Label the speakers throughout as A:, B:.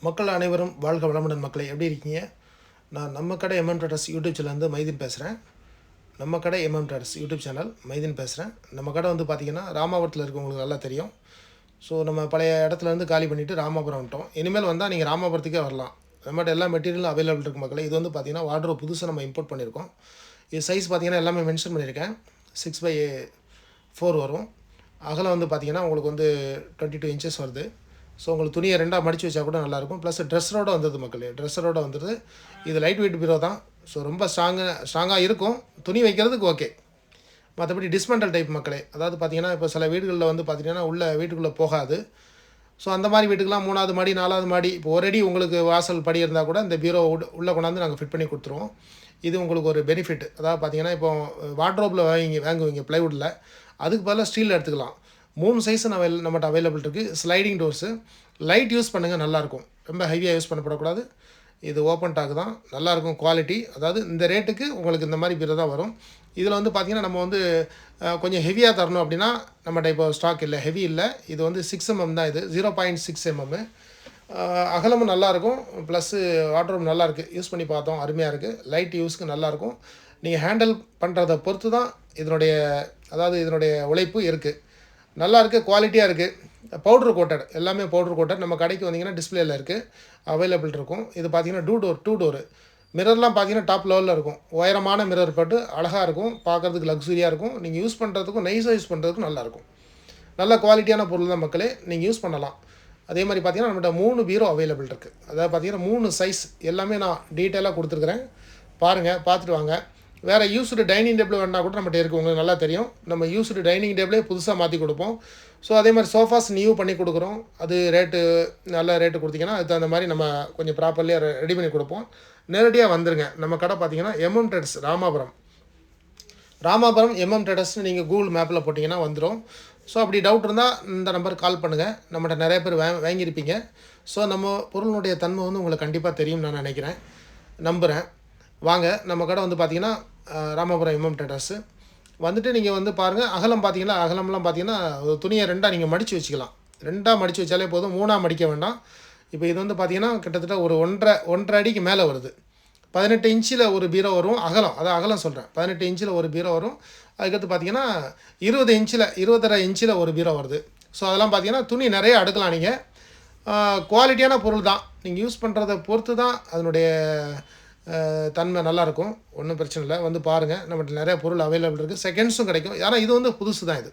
A: மக்கள் அனைவரும் வாழ்க வளமுடன். மக்களை எப்படி இருக்கீங்க? நான் நம்ம கடை எம்எம் ட்ரேடர்ஸ் யூடியூப் சேனல்லேருந்து மைதீன் பேசுகிறேன். நம்ம கடை MM traders YouTube channel Mydeen பேசுகிறேன். நம்ம கடை வந்து பார்த்திங்கன்னா ராமாபுரத்தில் இருக்கவங்களுக்கு நல்லா தெரியும். ஸோ நம்ம பழைய இடத்துலேருந்து காலி பண்ணிவிட்டு ராமாபுரம் வந்துட்டோம். இனிமேல் வந்தால் நீங்கள் ராமாபுரத்துக்கே வரலாம். நம்மகிட்ட எல்லா மெட்டீரியலும் அவைலபிள் இருக்குது மக்களை. இது வந்து பார்த்திங்கன்னா வார்ட்ரோப் புதுசாக நம்ம இம்போர்ட் பண்ணியிருக்கோம். இது சைஸ் பார்த்திங்கன்னா எல்லாமே மென்ஷன் பண்ணியிருக்கேன். 6x4 வரும். அகலம் வந்து பார்த்திங்கன்னா உங்களுக்கு வந்து 22 இன்ச்சஸ் வருது. ஸோ உங்களுக்கு துணியை ரெண்டாக மடித்து வச்சா கூட நல்லாயிருக்கும். ப்ளஸ் ட்ரெஸ்ஸரோடு வந்தது மக்களே, ட்ரெஸ்ஸரோடு வந்துடுது. இது லைட் வெயிட் பீரோ தான். ஸோ ரொம்ப ஸ்ட்ராங்காக இருக்கும். துணி வைக்கிறதுக்கு ஓகே. மற்றபடி டிஸ்மெண்டல் டைப் மக்களே, அதாவது பார்த்திங்கன்னா இப்போ சில வீடுகளில் வந்து பார்த்திங்கன்னா உள்ள வீட்டுக்குள்ளே போகாது. ஸோ அந்த மாதிரி வீட்டுக்கெலாம் 3வது மாடி 4வது மாடி இப்போ ஒரு அடி உங்களுக்கு வாசல் படி இருந்தால் கூட இந்த பீரோ உள்ளே கொண்டாந்து நாங்கள் ஃபிட் பண்ணி கொடுத்துருவோம். இது உங்களுக்கு ஒரு பெனிஃபிட். அதாவது பார்த்திங்கன்னா இப்போ வார்ட்ரோப்பில் வாங்குவீங்க ப்ளைவுட்டில், அதுக்கு பதிலாக ஸ்டீலில் எடுத்துக்கலாம். 3 சைஸு நம்மகிட்ட அவைலபிள் இருக்குது. Sliding doors. லைட் யூஸ் பண்ணுங்கள், நல்லாயிருக்கும். ரொம்ப ஹெவியாக யூஸ் பண்ணப்படக்கூடாது. இது ஓப்பன் டாக் தான், நல்லாயிருக்கும் குவாலிட்டி. அதாவது இந்த ரேட்டுக்கு உங்களுக்கு இந்த மாதிரி பீரோ தான் வரும். இதில் வந்து பார்த்திங்கன்னா நம்ம வந்து கொஞ்சம் ஹெவியாக தரணும் அப்படின்னா நம்மகிட்ட இப்போ ஸ்டாக் இல்லை, ஹெவி இல்லை. இது வந்து 6 mm தான். இது 0.6 mm. அகலமும் நல்லாயிருக்கும். ப்ளஸ்ஸு வார்ட்ரோப் நல்லாயிருக்கு. யூஸ் பண்ணி பார்த்தோம், அருமையாக இருக்குது. லைட் யூஸ்க்கு நல்லாயிருக்கும். நீங்கள் ஹேண்டில் பண்ணுறதை பொறுத்து தான் இதனுடைய உழைப்பு இருக்குது. நல்லா இருக்குது, குவாலிட்டியாக இருக்குது. பவுட்ரு கோட்டட், எல்லாமே பவுட்ரு கோட்டட். நம்ம கடைக்கு வந்தீங்கன்னா டிஸ்பிளேயில் இருக்குது, அவைலபிள் இருக்கும். இது பார்த்தீங்கன்னா 2 டோரு. மிரர்லாம் பார்த்தீங்கன்னா டாப் லெவலில் இருக்கும். உயரமான மிரர் போட்டு அழகாக இருக்கும், பார்க்குறதுக்கு லக்ஸுரியாக இருக்கும். நீங்கள் யூஸ் பண்ணுறதுக்கும் நைஸாக யூஸ் பண்ணுறதுக்கும் நல்லாயிருக்கும். நல்ல குவாலிட்டியான பொருள் தான் மக்களே, நீங்கள் யூஸ் பண்ணலாம். அதே மாதிரி பார்த்தீங்கன்னா நம்மகிட்ட 3 பீரோ அவைலபிள் இருக்குது. அதாவது பார்த்தீங்கன்னா 3 சைஸ் எல்லாமே நான் டீட்டெயிலாக கொடுத்துருக்குறேன். பாருங்கள், பார்த்துட்டு வாங்க. வேறு யூஸ்டு டைனிங் டேபிள் வேணால் கூட நம்மகிட்ட இருக்குது. உங்களுக்கு நல்லா தெரியும், நம்ம யூஸ்டு டைனிங் டேபிளே புதுசாக மாற்றி கொடுப்போம். ஸோ அதே மாதிரி சோஃபாஸ் நியூ பண்ணி கொடுக்குறோம். அது நல்ல ரேட்டு கொடுத்தீங்கன்னா அதுக்கு தகுந்த மாதிரி நம்ம கொஞ்சம் ப்ராப்பர்லியாக ரெடி பண்ணி கொடுப்போம். நேரடியாக வந்துருங்க. நம்ம கடை பார்த்தீங்கன்னா எம்எம் ட்ரேடர்ஸ் ராமாபுரம் எம்எம் ட்ரேடர்ஸ்னு நீங்கள் கூகுள் மேப்பில் போட்டிங்கன்னா வந்துடும். ஸோ அப்படி டவுட் இருந்தால் இந்த நம்பருக்கு கால் பண்ணுங்கள். நம்மகிட்ட நிறைய பேர் வாங்கியிருப்பீங்க. ஸோ நம்ம பொருளினுடைய தன்மை வந்து உங்களுக்கு கண்டிப்பாக தெரியும்னு நான் நினைக்கிறேன், நம்புகிறேன். வாங்க, நம்ம கடை வந்து பார்த்திங்கன்னா ராமாபுரம் எம்எம் ட்ரேடர்ஸு வந்துட்டு நீங்கள் வந்து பாருங்கள். அகலம்லாம் பார்த்தீங்கன்னா துணியை 2ஆக நீங்கள் மடித்து வச்சுக்கலாம். 2ஆக மடித்து வச்சாலே போதும், 3ஆக மடிக்க வேண்டாம். இப்போ இது வந்து பார்த்திங்கன்னா கிட்டத்தட்ட ஒரு 1.5 அடிக்கு மேலே வருது. 18 இன்ச்சில் ஒரு பீரோ வரும். அகலம் சொல்கிறேன், 18 இன்ச்சில் ஒரு பீரோ வரும். அதுக்கடுத்து பார்த்திங்கன்னா 20.5 இன்ச்சில் ஒரு பீரோ வருது. ஸோ அதெல்லாம் பார்த்திங்கன்னா துணி நிறைய அடுக்கலாம். நீங்கள் குவாலிட்டியான பொருள் தான், நீங்கள் யூஸ் பண்ணுறதை பொறுத்து தான் அதனுடைய தன்மை நல்லாயிருக்கும். ஒன்றும் பிரச்சனை இல்லை, வந்து பாருங்கள். நம்மகிட்ட நிறைய பொருள் அவைலபிள் இருக்குது. செகண்ட்ஸும் கிடைக்கும். ஏன்னா இது வந்து புதுசு தான்.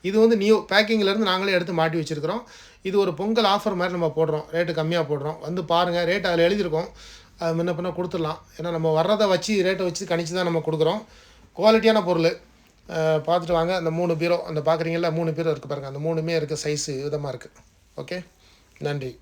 A: இது வந்து நியூ பேக்கிங்லேருந்து நாங்களே எடுத்து மாட்டி வச்சுருக்கிறோம். இது ஒரு பொங்கல் ஆஃபர் மாதிரி நம்ம போடுறோம், ரேட்டு கம்மியாக போடுறோம். வந்து பாருங்கள், ரேட் அதில் எழுதியிருக்கோம். அது முன்ன பின்ன கொடுத்துடலாம். ஏன்னா நம்ம வர்றதை வச்சு ரேட்டை வச்சு கணிச்சு தான் நம்ம கொடுக்குறோம். குவாலிட்டியான பொருள். பார்த்துட்டு வாங்க. அந்த 3 பீரோ, அந்த பார்க்குறீங்களா 3 பீரோ இருக்குது பாருங்கள். அந்த 3மே இருக்குது, சைஸு விதமாக இருக்குது. ஓகே, நன்றி.